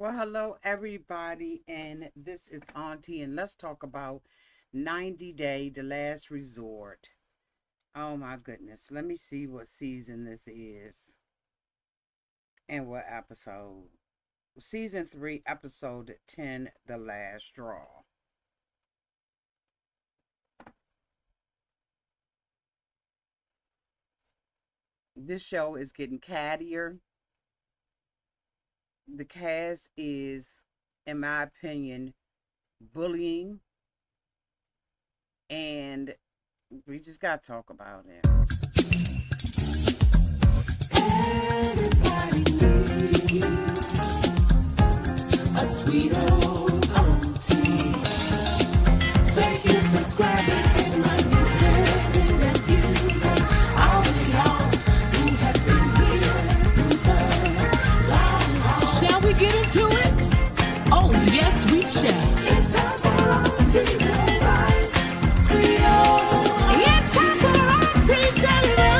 Well, hello everybody, and this is Auntie, and let's talk about 90 Day, the last resort. Oh my goodness, let me see what season this is and what episode. Season 3, episode 10, The Last Straw. This show is getting cattier. The cast is, in my opinion, bullying, and we just got to talk about it. Everybody needs a sweet old auntie. Thank you, subscribers, to my nieces and nephews, and all of y'all who have been here through the long haul. Shall we get into it? Oh, yes, we shall. It's time for auntie to rise. Sweet old. It's time for auntie to rise.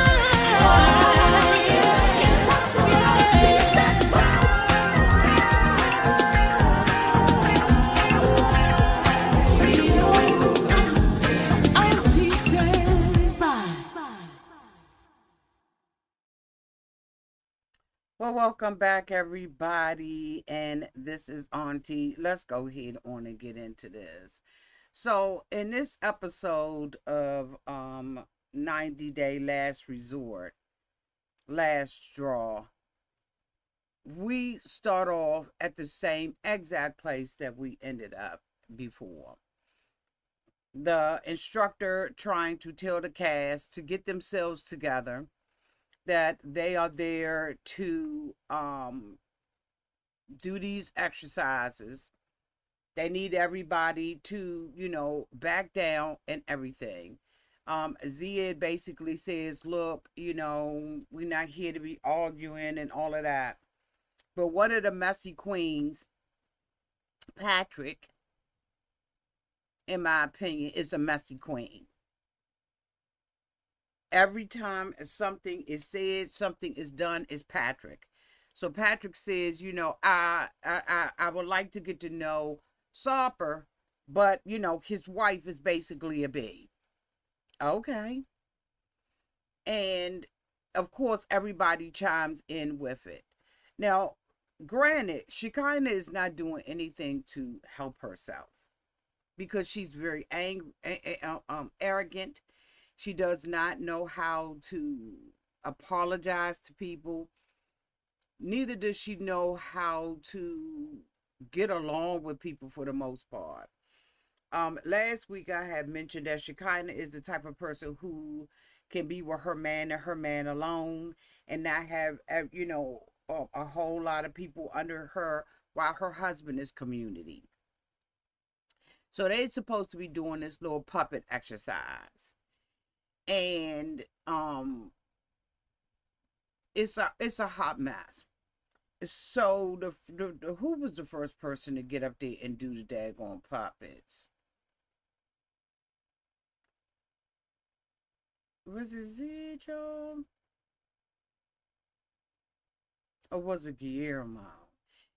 Well, welcome back, everybody, and this is Auntie. Let's go ahead on and get into this. So, in this episode of 90 Day Last Resort, Last Straw, we start off at the same exact place that we ended up before. The instructor trying to tell the cast to get themselves together, that they are there to do these exercises. They need everybody to, back down and everything. Zied basically says, look, we're not here to be arguing and all of that. But one of the messy queens, Patrick, in my opinion, is a messy queen. Every time something is said, something is done, is Patrick. So Patrick says, I would like to get to know Sauper, but his wife is basically a bee. Okay. And of course everybody chimes in with it. Now, granted, Shekina is not doing anything to help herself because she's very angry, arrogant. She does not know how to apologize to people. Neither does she know how to get along with people for the most part. Last week I had mentioned that Shekina is the type of person who can be with her man and her man alone and not have, a whole lot of people under her while her husband is community. So they're supposed to be doing this little puppet exercise. And it's a hot mess. So the who was the first person to get up there and do the daggone puppets? Was it Zied, y'all? Or was it Guillermo?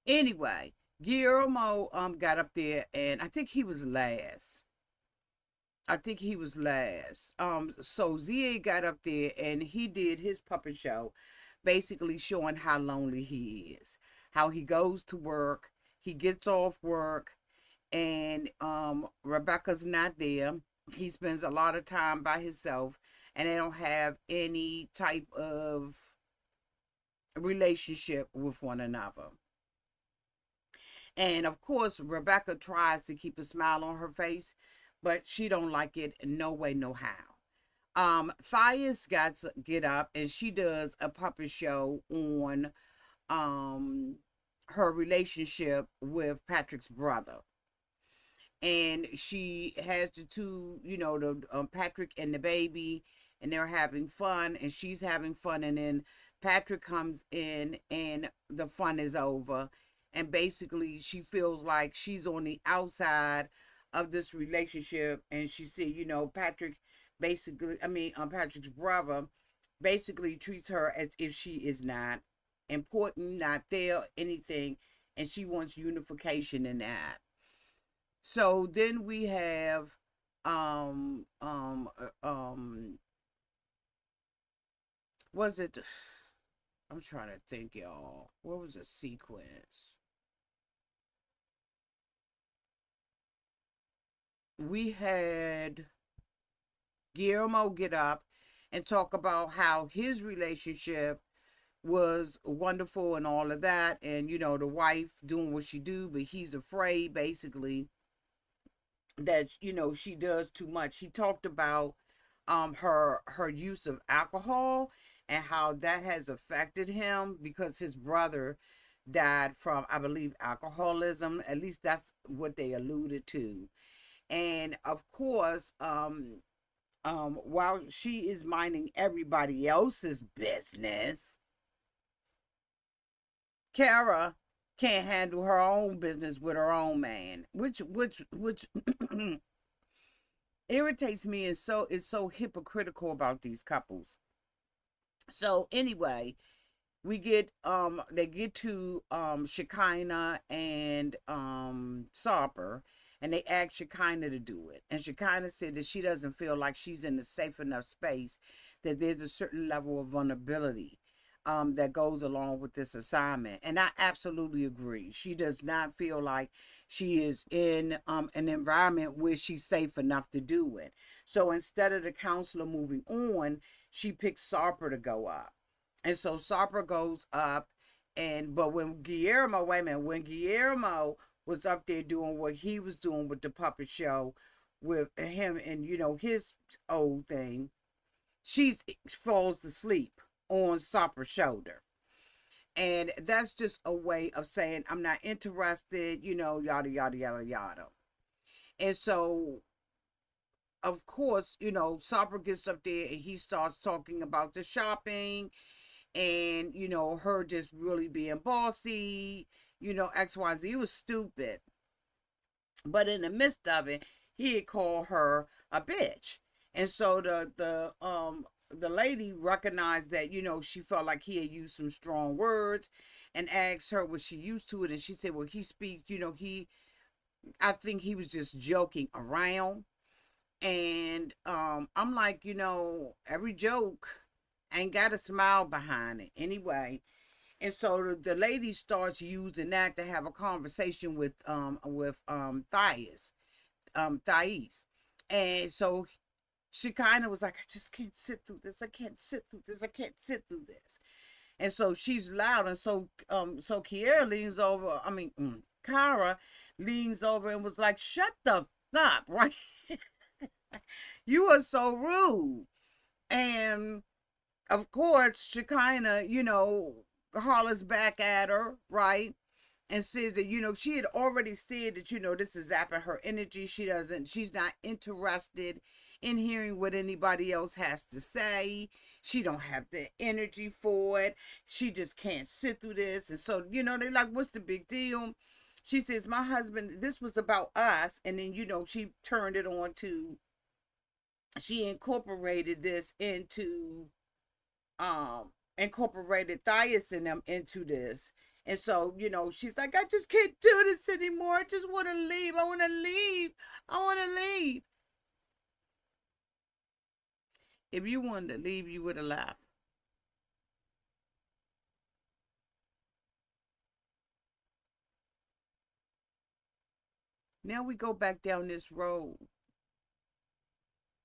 Anyway, Guillermo got up there, and I think he was last. So Zied got up there and he did his puppet show, basically showing how lonely he is, how he goes to work, he gets off work, and Rebecca's not there. He spends a lot of time by himself, and they don't have any type of relationship with one another. And of course, Rebecca tries to keep a smile on her face, but she don't like it no way, no how. Thias got to get up and she does a puppet show on her relationship with Patrick's brother. And she has the two, the Patrick and the baby, and they're having fun, and she's having fun, and then Patrick comes in, and the fun is over, and basically she feels like she's on the outside of this relationship, and she said, Patrick basically, Patrick's brother basically treats her as if she is not important, not there, anything. and she wants unification in that. So then we have um um was it, I'm trying to think, y'all. What was the sequence? We had Guillermo get up and talk about how his relationship was wonderful and all of that, and the wife doing what she do, but he's afraid basically that she does too much. He talked about her use of alcohol and how that has affected him because his brother died from, I believe, alcoholism. At least that's what they alluded to. And of course, while she is minding everybody else's business, Kara can't handle her own business with her own man, which irritates me, and so hypocritical about these couples. So anyway, we get they get to Shekina and Sarper, and they ask Shekina to do it. And Shekina said that she doesn't feel like she's in a safe enough space, that there's a certain level of vulnerability that goes along with this assignment. And I absolutely agree. She does not feel like she is in an environment where she's safe enough to do it. So instead of the counselor moving on, she picks Sarper to go up. And so Sarper goes up, and but when Guillermo, wait a minute, when Guillermo was up there doing what he was doing with the puppet show with him and his old thing, she falls asleep on Sarper's shoulder. And that's just a way of saying I'm not interested, yada yada yada yada. And so of course, Sarper gets up there and he starts talking about the shopping and her just really being bossy, XYZ. It was stupid, but in the midst of it, he had called her a bitch. And so the lady recognized that she felt like he had used some strong words, and asked her was she used to it, and she said, well, he speaks, he I think he was just joking around. And I'm like, every joke ain't got a smile behind it anyway. And so the lady starts using that to have a conversation Thais. And so she kind of was like, I just can't sit through this. I can't sit through this. I can't sit through this. And so she's loud. And so Kiera leans over. Kara leans over and was like, shut the up, right? You are so rude. And of course, Shekina, hollers back at her, right? And says that, she had already said that, this is zapping her energy. She's not interested in hearing what anybody else has to say. She don't have the energy for it. She just can't sit through this. And so, they're like, what's the big deal? She says, my husband, this was about us. And then, she turned it on to, she incorporated this into incorporated Thias and them into this. And so, she's like, I just can't do this anymore. I just want to leave. I want to leave. I want to leave. If you wanted to leave, you would have left. Now we go back down this road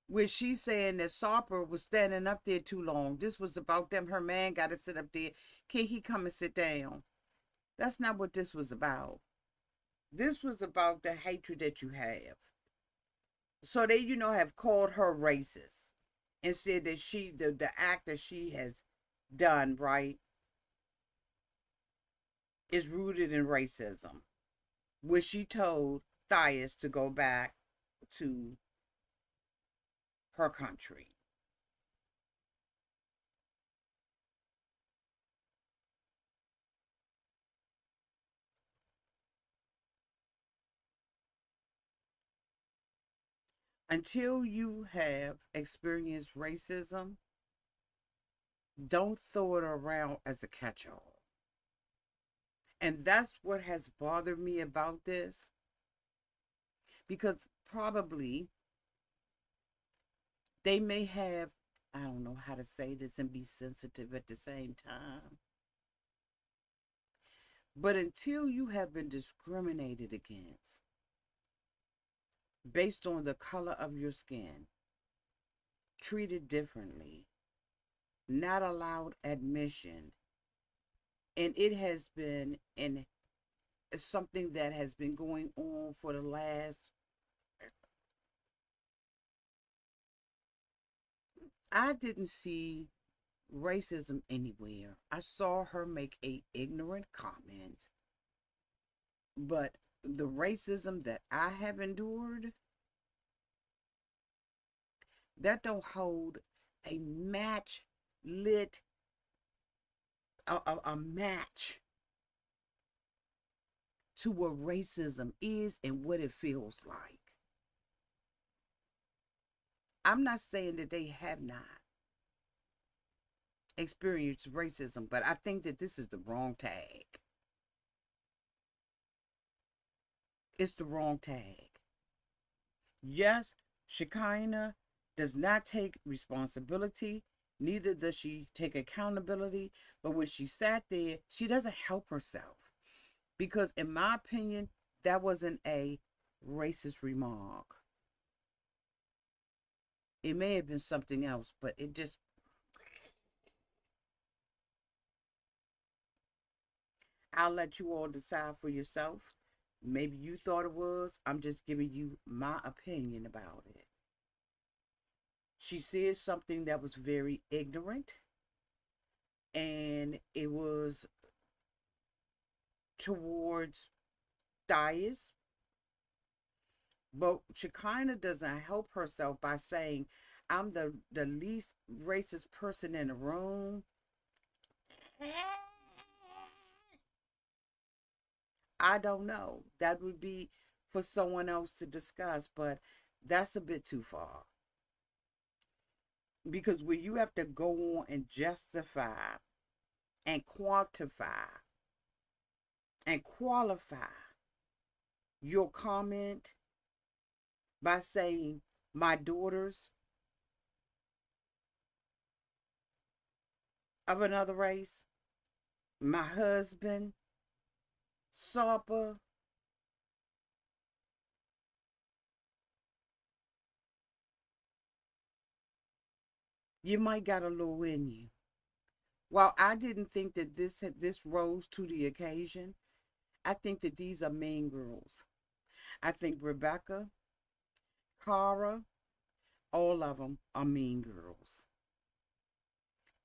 where she's saying that Sarper was standing up there too long. This was about them. Her man got to sit up there. Can he come and sit down? That's not what this was about. This was about the hatred that you have. So they, have called her racist and said that the act that she has done, right, is rooted in racism. Where she told Thias to go back to her country. Until you have experienced racism, don't throw it around as a catch all. And that's what has bothered me about this, because probably they may have, I don't know how to say this and be sensitive at the same time, but until you have been discriminated against based on the color of your skin, treated differently, not allowed admission, and it has been in something that has been going on for the last, I didn't see racism anywhere. I saw her make a ignorant comment, but the racism that I have endured, that don't hold a match lit, a match to what racism is and what it feels like. I'm not saying that they have not experienced racism, but I think that this is the wrong tag. It's the wrong tag. Yes, Shekina does not take responsibility, neither does she take accountability, but when she sat there, she doesn't help herself. Because, in my opinion, that wasn't a racist remark. It may have been something else, but it just, I'll let you all decide for yourself. Maybe you thought it was. I'm just giving you my opinion about it. She said something that was very ignorant, and it was towards Dias. But Shekina doesn't help herself by saying, I'm the least racist person in the room. I don't know. That would be for someone else to discuss, but that's a bit too far. Because when you have to go on and justify and quantify and qualify your comment by saying, my daughters of another race, my husband, Sapa, you might got a little in you. While I didn't think that this rose to the occasion, I think that these are mean girls. I think Rebecca, Cara, all of them are mean girls.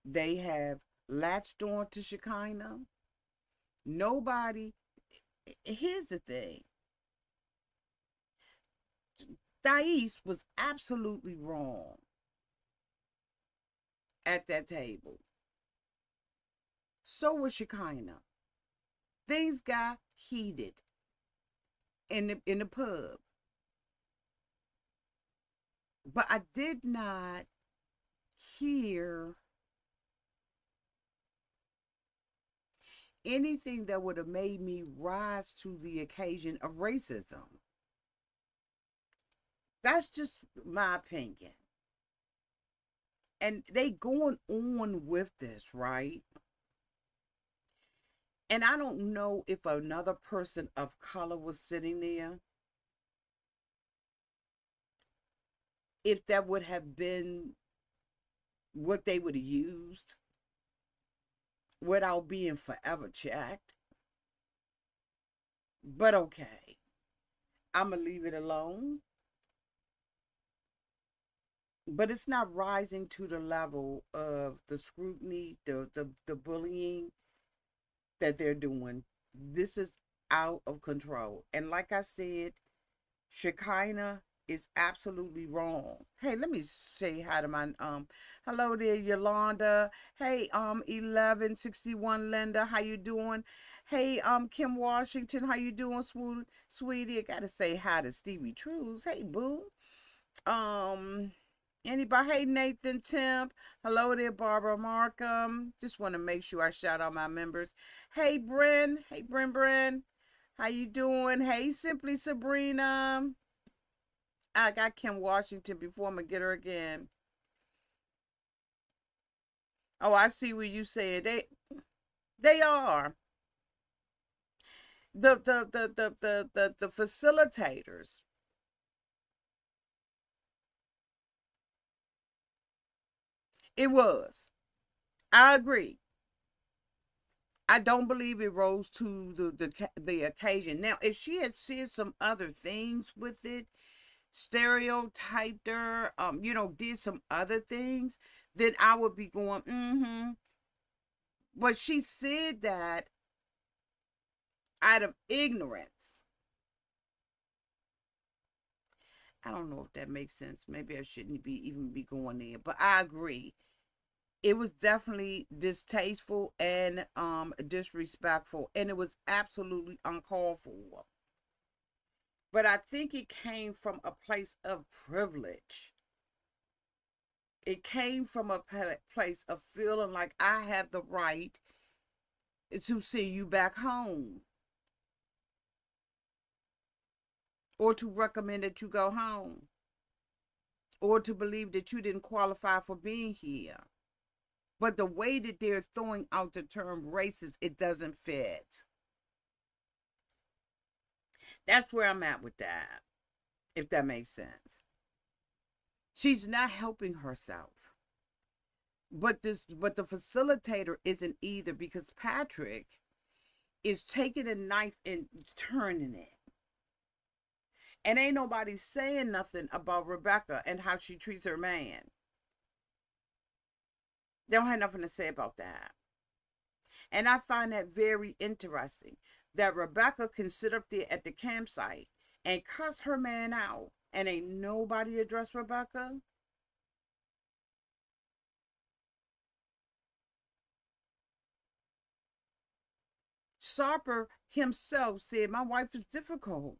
They have latched on to Shekina. Nobody, here's the thing, Thais was absolutely wrong at that table. So was Shekina. Things got heated in the pub. But I did not hear anything that would have made me rise to the occasion of racism. That's just my opinion. And they going on with this, right? And I don't know if another person of color was sitting there, if that would have been what they would have used without being forever checked. But okay, I'm going to leave it alone. But it's not rising to the level of the scrutiny, the bullying that they're doing. This is out of control. And like I said, Shekina is absolutely wrong. Hey, let me say hi to my hello there, Yolanda. Hey, 1161 Linda, how you doing? Hey, Kim Washington, how you doing, sweetie? I gotta say hi to Stevie Trues. Hey, boo. Um, Anybody? Hey, Nathan Temp. Hello there, Barbara Markham. Just want to make sure I shout out my members. Hey, Bren. Hey, Bren. How you doing? Hey, Simply Sabrina. I got Kim Washington before I'm going to get her again. Oh, I see what you saying. They are. The facilitators. It was. I agree. I don't believe it rose to the occasion. Now, if she had said some other things with it, stereotyped her, did some other things, then I would be going, mm-hmm. But she said that out of ignorance. I don't know if that makes sense. Maybe I shouldn't even be going there, but I agree. It was definitely distasteful and disrespectful, and it was absolutely uncalled for. But I think it came from a place of privilege. It came from a place of feeling like I have the right to send you back home or to recommend that you go home or to believe that you didn't qualify for being here. But the way that they're throwing out the term racist, it doesn't fit. That's where I'm at with that, if that makes sense. She's not helping herself. But the facilitator isn't either, because Patrick is taking a knife and turning it. And ain't nobody saying nothing about Rebecca and how she treats her man. They don't have nothing to say about that. And I find that very interesting, that Rebecca can sit up there at the campsite and cuss her man out and ain't nobody address Rebecca. Sarper himself said, my wife is difficult.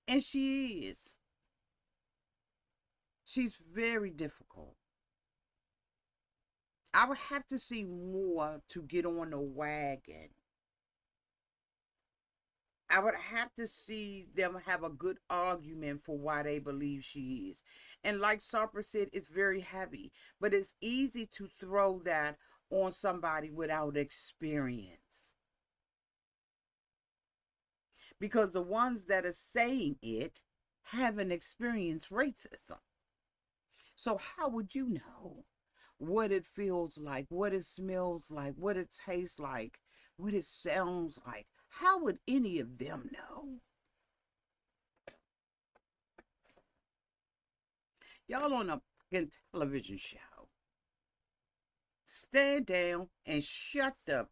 And she is. She's very difficult. I would have to see more to get on the wagon. I would have to see them have a good argument for why they believe she is. And like Sarper said, it's very heavy, but it's easy to throw that on somebody without experience. Because the ones that are saying it haven't experienced racism. So how would you know what it feels like, what it smells like, what it tastes like, what it sounds like? How would any of them know? Y'all on a fucking television show. Stand down and shut up.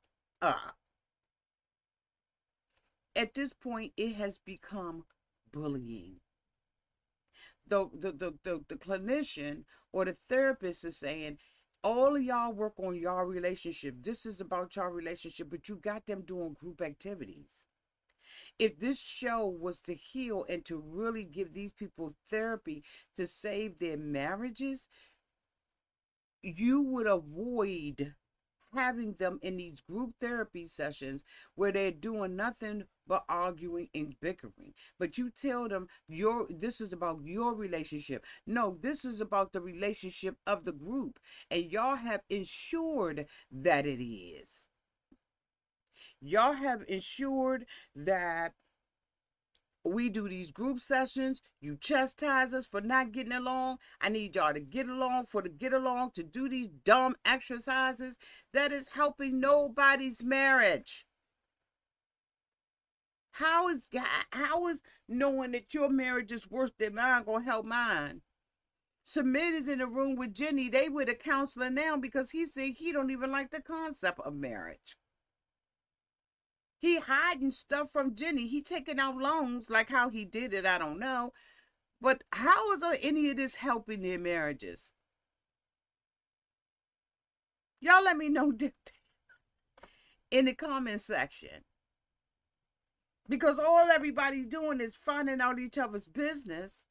At this point, it has become bullying. The clinician or the therapist is saying, all of y'all work on y'all relationship. This is about y'all relationship, but you got them doing group activities. If this show was to heal and to really give these people therapy to save their marriages, you would avoid having them in these group therapy sessions where they're doing nothing but arguing and bickering. But you tell them this is about your relationship. No, this is about the relationship of the group. And y'all have ensured that it is. Y'all have ensured that we do these group sessions. You chastise us for not getting along. I need y'all to get along to do these dumb exercises. That is helping nobody's marriage. How is knowing that your marriage is worse than mine gonna help mine? Submit is in the room with Jenny. They with a counselor now because he said he don't even like the concept of marriage. He hiding stuff from Jenny. He taking out loans, like how he did it, I don't know. But how is any of this helping their marriages? Y'all let me know in the comment section. Because all everybody's doing is finding out each other's business.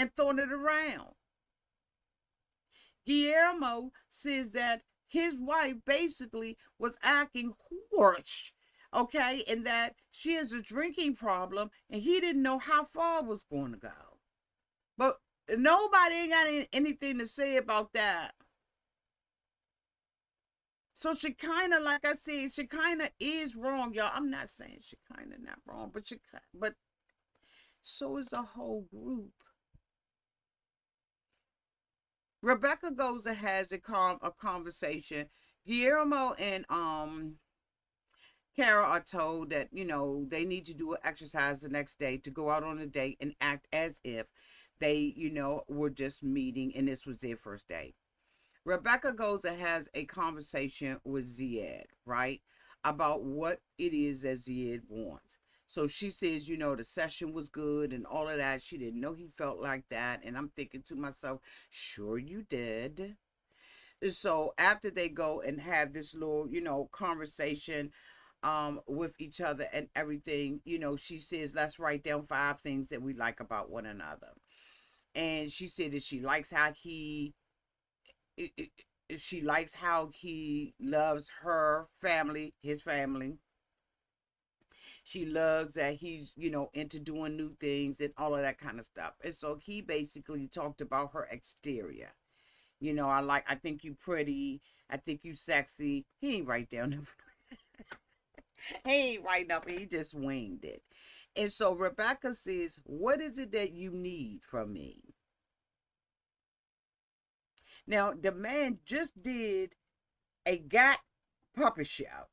and throwing it around. Guillermo says that his wife basically was acting hoarse, okay, and that she has a drinking problem and he didn't know how far it was going to go. But nobody ain't got anything to say about that. So Shekina, like I said, Shekina is wrong, y'all. I'm not saying Shekina not wrong, but so is the whole group. Rebecca goes and has a conversation. Guillermo and Kara are told that they need to do an exercise the next day to go out on a date and act as if they were just meeting and this was their first date. Rebecca goes and has a conversation with Zied, right, about what it is that Zied wants. So she says, the session was good and all of that. She didn't know he felt like that. And I'm thinking to myself, sure you did. So after they go and have this little, conversation with each other and everything, she says, let's write down 5 things that we like about one another. And she said that she likes how he loves her family, his family. She loves that he's, into doing new things and all of that kind of stuff. And so he basically talked about her exterior. I think you pretty. I think you sexy. He ain't write down. He ain't write nothing. He just winged it. And so Rebecca says, what is it that you need from me? Now, the man just did a got puppet show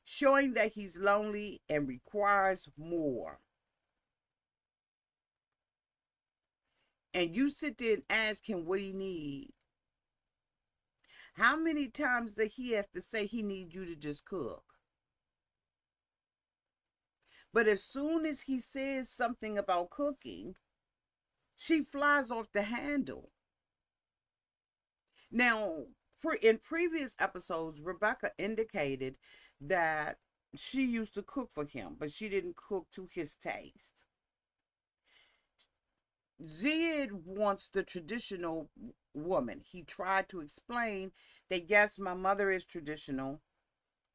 showing that he's lonely and requires more. And you sit there and ask him what he needs. How many times does he have to say he needs you to just cook? But as soon as he says something about cooking, she flies off the handle. Now, in previous episodes, Rebecca indicated that she used to cook for him, but she didn't cook to his taste. Zied wants the traditional woman. He tried to explain that, yes, my mother is traditional,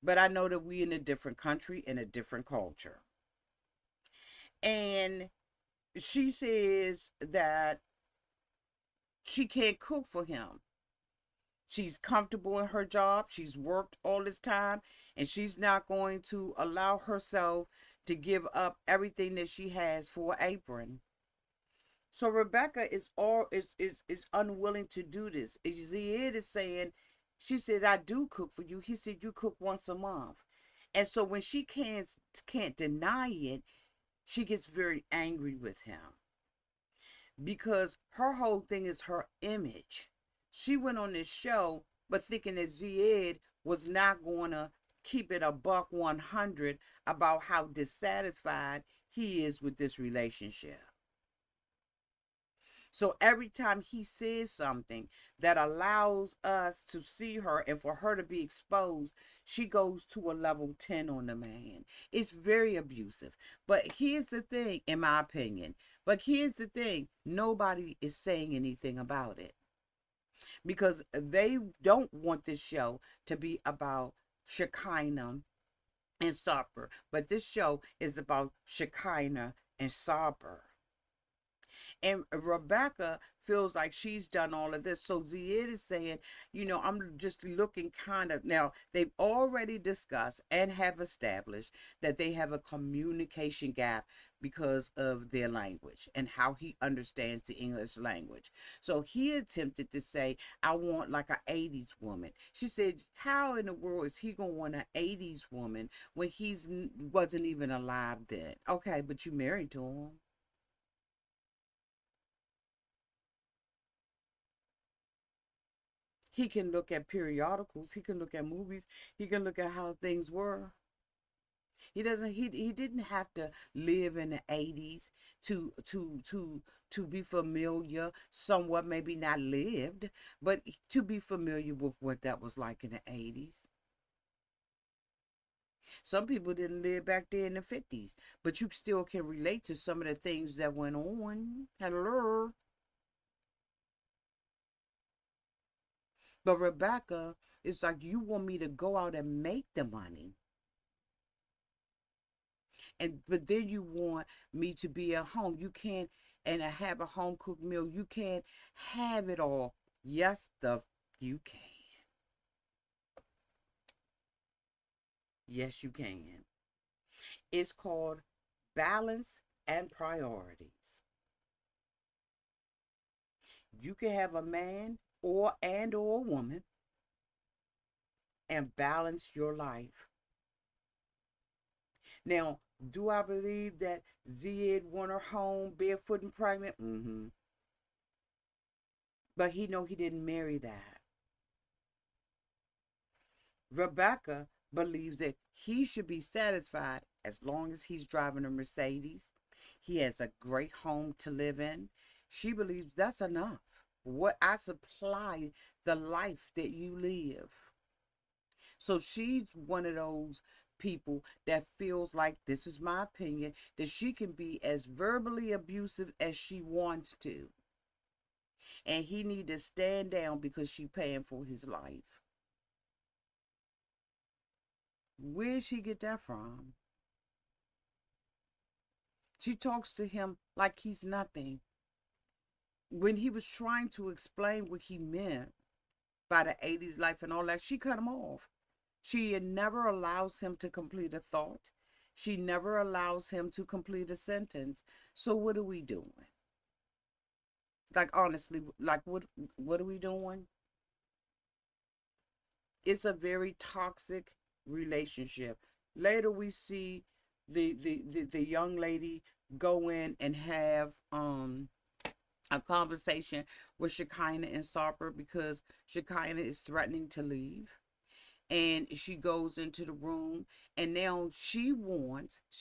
but I know that we in a different country, in a different culture. And she says that she can't cook for him. She's comfortable in her job. She's worked all this time, and she's not going to allow herself to give up everything that she has for an apron. So Rebecca is unwilling to do this. Zied is saying, she says, I do cook for you. He said, you cook once a month. And so when she can't deny it, she gets very angry with him. Because her whole thing is her image. She went on this show, but thinking that Zied was not going to keep it a buck 100 about how dissatisfied he is with this relationship. So every time he says something that allows us to see her and for her to be exposed, she goes to a level 10 on the man. It's very abusive. But here's the thing, in my opinion. But here's the thing. Nobody is saying anything about it. Because they don't want this show to be about Shekina and Sarper. But this show is about Shekina and Sarper. And Rebecca feels like she's done all of this. So Zied is saying, I'm just looking kind of. Now, they've already discussed and have established that they have a communication gap because of their language and how he understands the English language. So he attempted to say, I want like an 80s woman. She said, how in the world is he going to want an 80s woman when he's wasn't even alive then? Okay, but you married to him. He can look at periodicals. He can look at movies. He can look at how things were. He doesn't. He didn't have to live in the 80s to be familiar. Somewhat maybe not lived, but to be familiar with what that was like in the 80s. Some people didn't live back there in the 50s, but you still can relate to some of the things that went on. Hello. But Rebecca, it's like you want me to go out and make the money. And but then you want me to be at home. You can't and I have a home cooked meal. You can't have it all. Yes, you can. Yes, you can. It's called balance and priorities. You can have a man or a woman and balance your life. Now, do I believe that Zied want her home barefoot and pregnant? Mm-hmm. But he know he didn't marry that. Rebecca believes that he should be satisfied as long as he's driving a Mercedes. He has a great home to live in. She believes that's enough. What I supply the life that you live. So she's one of those people that feels like, this is my opinion, that she can be as verbally abusive as she wants to. And he need to stand down because she paying for his life. Where'd she get that from? She talks to him like he's nothing. When he was trying to explain what he meant by the 80s life and all that, she cut him off. She never allows him to complete a thought. She never allows him to complete a sentence. So what are we doing? Like honestly, like what are we doing? It's a very toxic relationship. Later we see the young lady go in and have a conversation with Shekina and Sarper because Shekina is threatening to leave. And she goes into the room and now she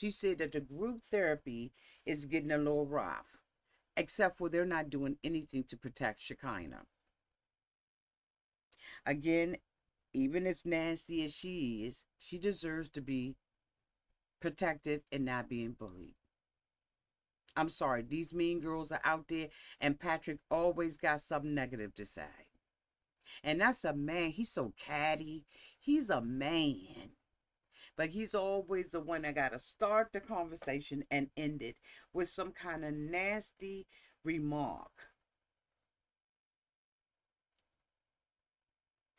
said that the group therapy is getting a little rough, except for they're not doing anything to protect Shekina. Again, even as nasty as she is, she deserves to be protected and not being bullied. I'm sorry, these mean girls are out there, and Patrick always got something negative to say. And that's a man. He's so catty. He's a man. But he's always the one that got to start the conversation and end it with some kind of nasty remark.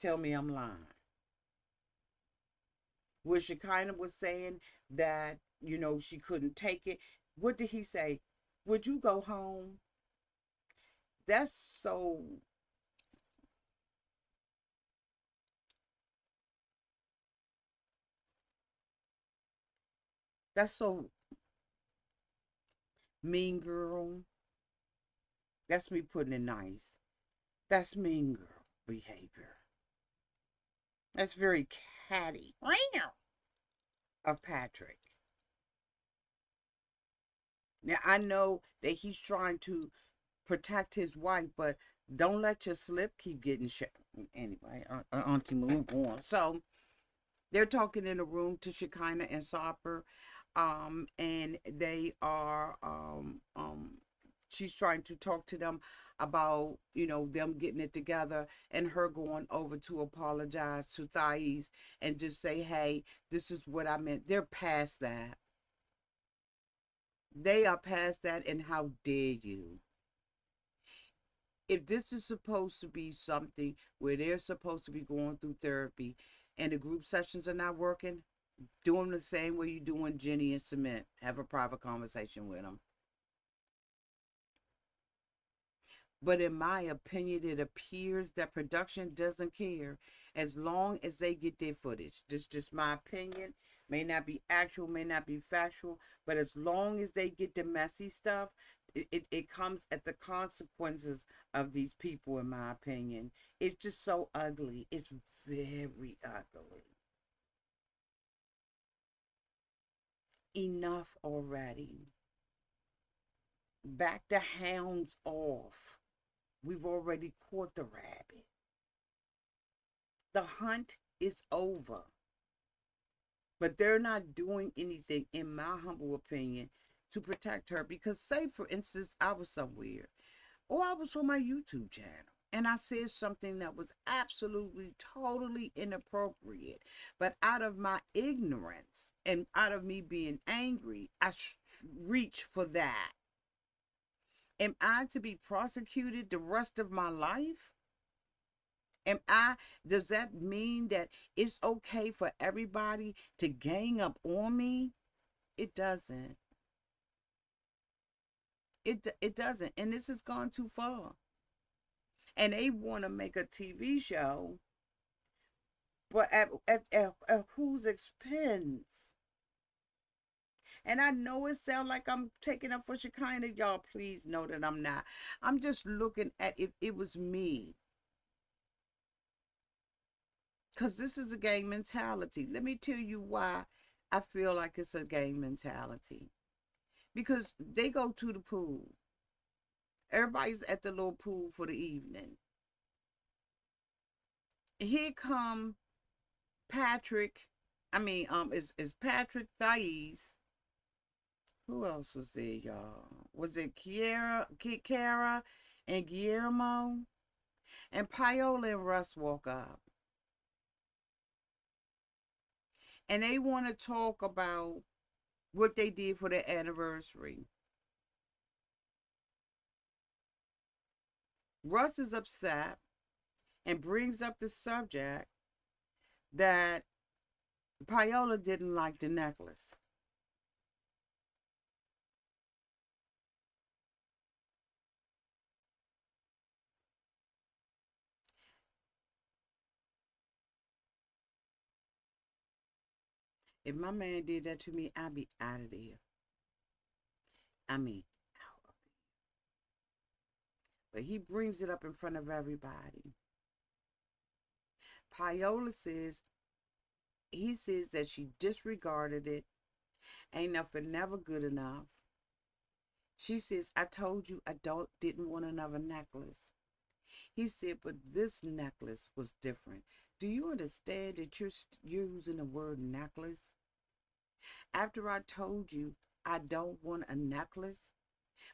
Tell me I'm lying. Where Shekina was saying that, she couldn't take it. What did he say? Would you go home? That's so, that's so mean girl. That's me putting it nice. That's mean girl behavior. That's very catty of Patrick. Now, I know that he's trying to protect his wife, but don't let your slip keep getting shut. Anyway, Auntie, move on. So they're talking in a room to Shekina and Sopper, and they are, she's trying to talk to them about, them getting it together and her going over to apologize to Thais and just say, hey, this is what I meant. They're past that. They are past that, and how dare you? If this is supposed to be something where they're supposed to be going through therapy and the group sessions are not working, do them the same way you doing Jenny and Cement. Have a private conversation with them. But in my opinion, it appears that production doesn't care as long as they get their footage. This is just my opinion. May not be actual, may not be factual, but as long as they get the messy stuff, it comes at the consequences of these people, in my opinion. It's just so ugly. It's very ugly. Enough already. Back the hounds off. We've already caught the rabbit. The hunt is over. But they're not doing anything, in my humble opinion, to protect her. Because, say, for instance, I was somewhere, or I was on my YouTube channel, and I said something that was absolutely, totally inappropriate. But out of my ignorance and out of me being angry, I reach for that. Am I to be prosecuted the rest of my life? Does that mean that it's okay for everybody to gang up on me? It doesn't. It doesn't. And this has gone too far. And they want to make a TV show, but at whose expense? And I know it sounds like I'm taking up for Shekina. Y'all, please know that I'm not. I'm just looking at if it was me. Because this is a gang mentality. Let me tell you why I feel like it's a gang mentality. Because they go to the pool. Everybody's at the little pool for the evening. Here come Patrick. Is Patrick, Thais. Who else was there, y'all? Was it Kiara and Guillermo? And Paola and Russ walk up. And they want to talk about what they did for their anniversary. Russ is upset and brings up the subject that Paola didn't like the necklace. If my man did that to me, I'd be out of there. I mean, out of there. But he brings it up in front of everybody. Paola says, he says that she disregarded it. Ain't nothing never good enough. She says, I told you I didn't want another necklace. He said, but this necklace was different. Do you understand that you're using the word necklace? After I told you I don't want a necklace,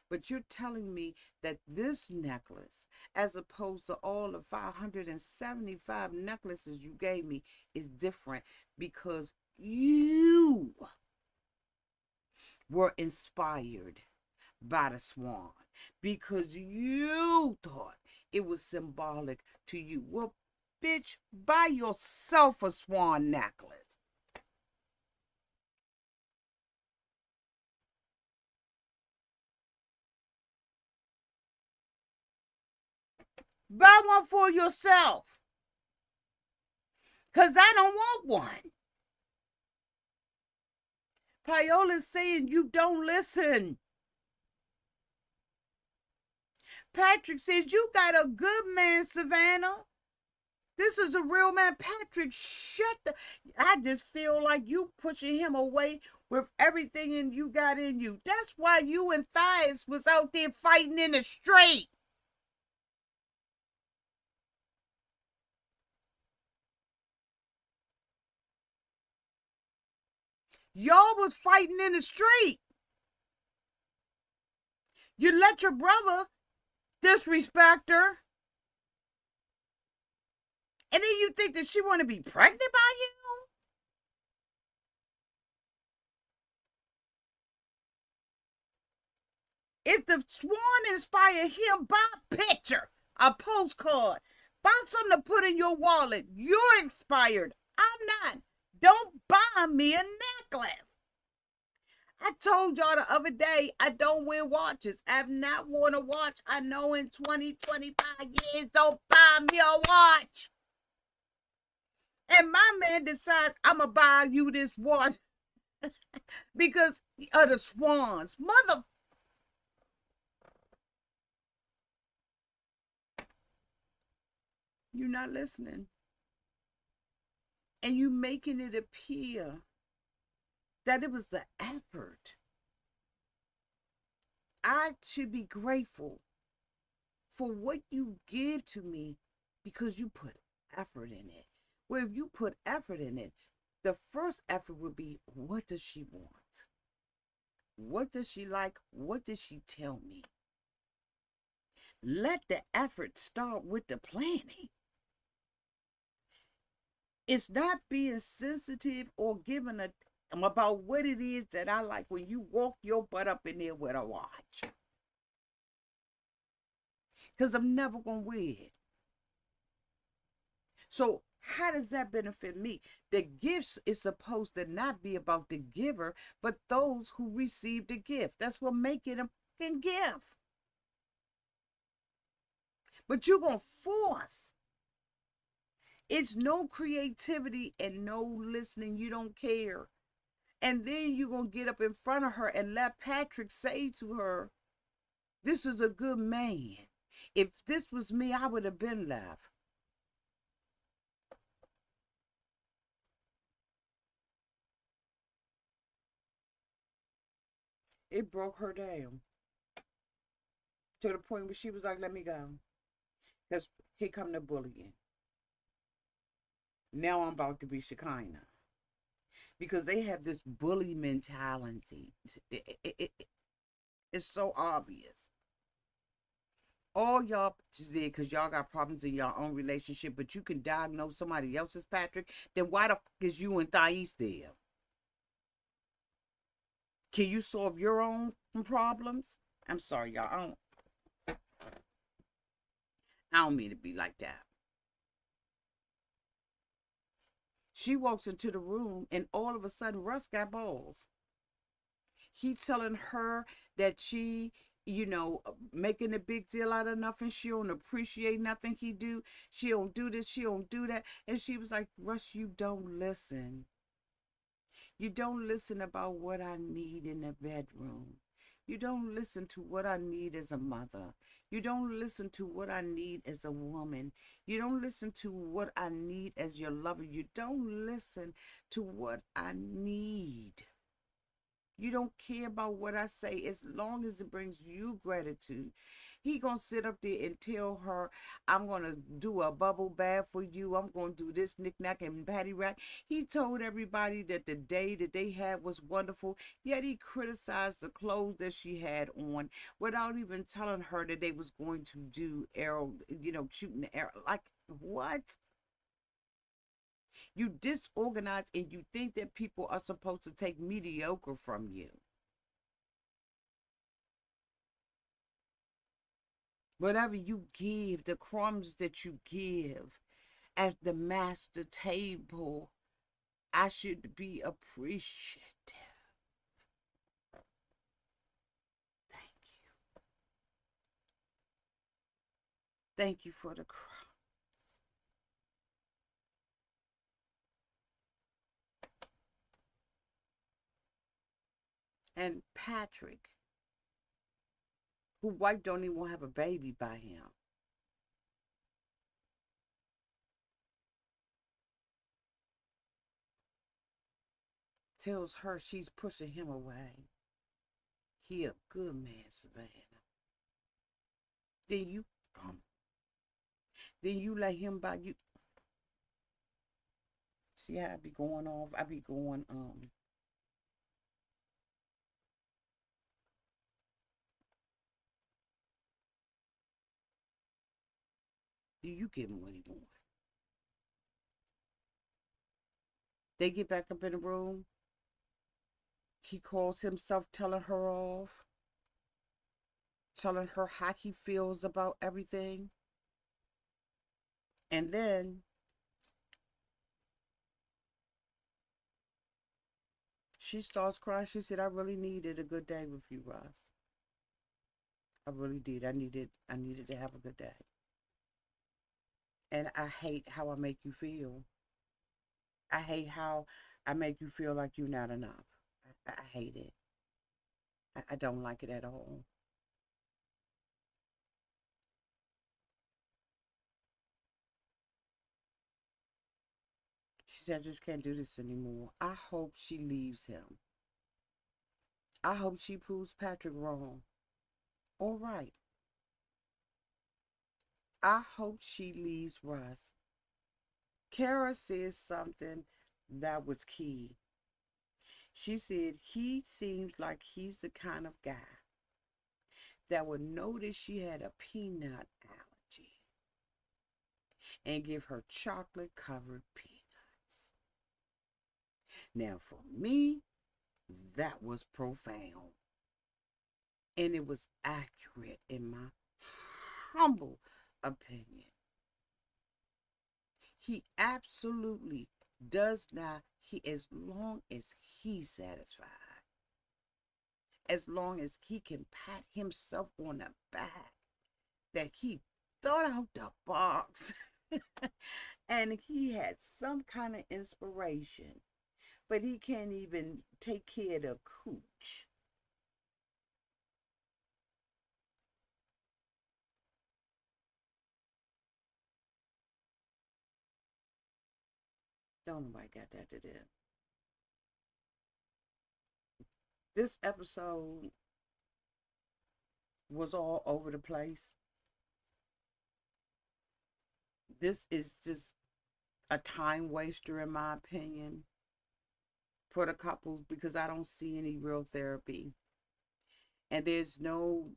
but you're telling me that this necklace, as opposed to all the 575 necklaces you gave me, is different because you were inspired by the swan, because you thought it was symbolic to you. Well, bitch, buy yourself a swan necklace. Buy one for yourself. Because I don't want one. Paola's saying you don't listen. Patrick says you got a good man, Savannah. This is a real man. Patrick, shut the... I just feel like you pushing him away with everything you got in you. That's why you and Thias was out there fighting in the street. Y'all was fighting in the street. You let your brother disrespect her. And then you think that she want to be pregnant by you? If the swan inspired him, buy a picture, a postcard, buy something to put in your wallet. You're inspired. I'm not. Don't buy me a necklace. I told y'all the other day I don't wear watches. I have not worn a watch. I know in 20, 25 years, don't buy me a watch. And my man decides I'm going to buy you this watch because of the swans. Mother... You're not listening. And you making it appear that it was the effort. I should be grateful for what you give to me because you put effort in it. Well, if you put effort in it, the first effort would be, what does she want? What does she like? What does she tell me? Let the effort start with the planning. It's not being sensitive or giving a about what it is that I like when you walk your butt up in there with a watch. Because I'm never going to wear it. So how does that benefit me? The gifts is supposed to not be about the giver, but those who receive the gift. That's what make it a fucking gift. But you're going to force. It's no creativity and no listening. You don't care. And then you're going to get up in front of her and let Patrick say to her, this is a good man. If this was me, I would have been left. It broke her down to the point where she was like, let me go. Because here come the bullying. Now I'm about to be Shekina. Because they have this bully mentality. It's so obvious. All y'all just did because y'all got problems in your own relationship, but you can diagnose somebody else's Patrick, then why the fuck is you and Thais there? Can you solve your own problems? I'm sorry, y'all. I don't mean to be like that. She walks into the room and all of a sudden Russ got balls. He telling her that she, making a big deal out of nothing. She don't appreciate nothing he do. She don't do this. She don't do that. And she was like, Russ, you don't listen. You don't listen about what I need in the bedroom. You don't listen to what I need as a mother. You don't listen to what I need as a woman. You don't listen to what I need as your lover. You don't listen to what I need. You don't care about what I say as long as it brings you gratitude. He gonna sit up there and tell her, I'm gonna do a bubble bath for you. I'm gonna do this knick-knack and patty-rack. He told everybody that the day that they had was wonderful, yet he criticized the clothes that she had on without even telling her that they was going to do arrow, shooting the arrow. Like, what? You disorganized and you think that people are supposed to take mediocre from you. Whatever you give, the crumbs that you give at the master table, I should be appreciative. Thank you. Thank you for the crumbs. And Patrick, who wife don't even want to have a baby by him, tells her she's pushing him away. He a good man, Savannah. Then you, um, then you let him buy you. See how I be going off? I be going, do you give him what he want? They get back up in the room. He calls himself telling her off, telling her how he feels about everything. And then she starts crying. She said, I really needed a good day with you, Russ. I really did. I needed to have a good day. And I hate how I make you feel. I hate how I make you feel like you're not enough. I hate it. I don't like it at all. She said, I just can't do this anymore. I hope she leaves him. I hope she proves Patrick wrong. All right. I hope she leaves Russ. Kara says something that was key. She said, he seems like he's the kind of guy that would notice she had a peanut allergy and give her chocolate covered peanuts. Now, for me, that was profound. And it was accurate in my humble opinion. He absolutely does not, as long as he's satisfied, as long as he can pat himself on the back that he thought out the box and he had some kind of inspiration, but he can't even take care of the cooch. Don't nobody got that to do. This episode was all over the place. This is just a time waster, in my opinion, for the couples because I don't see any real therapy. And there's no,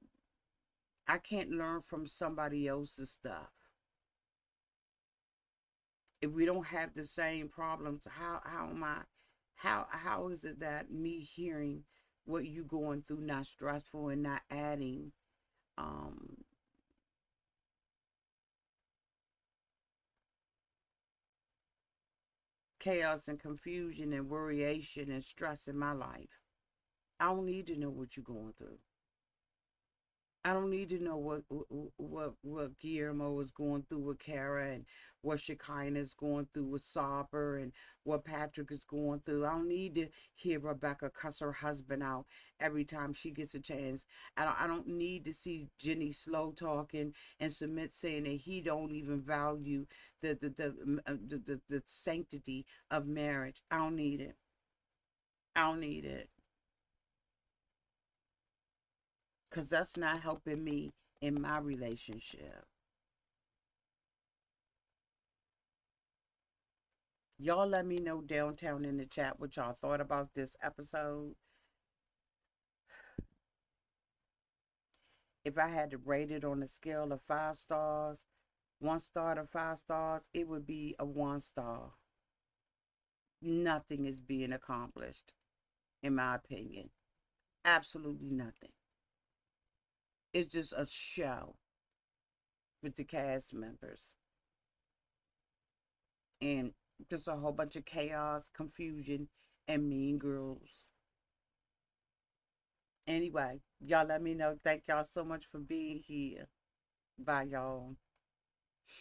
I can't learn from somebody else's stuff. If we don't have the same problems, how am I, how is it that me hearing what you going through not stressful and not adding um chaos and confusion and worryation and stress in my life? I don't need to know what you're going through. I don't need to know what Guillermo is going through with Kara and what Shekina is going through with Sauber and what Patrick is going through. I don't need to hear Rebecca cuss her husband out every time she gets a chance. I don't need to see Jenny slow talking and Submit saying that he don't even value the sanctity of marriage. I don't need it. I don't need it because that's not helping me in my relationship. Y'all let me know downtown in the chat what y'all thought about this episode. If I had to rate it on a scale of 5 stars, 1 star to 5 stars, it would be a 1 star. Nothing is being accomplished, in my opinion. Absolutely nothing. It's just a show with the cast members and just a whole bunch of chaos, confusion, and mean girls. Anyway, y'all let me know. Thank y'all so much for being here. Bye, y'all.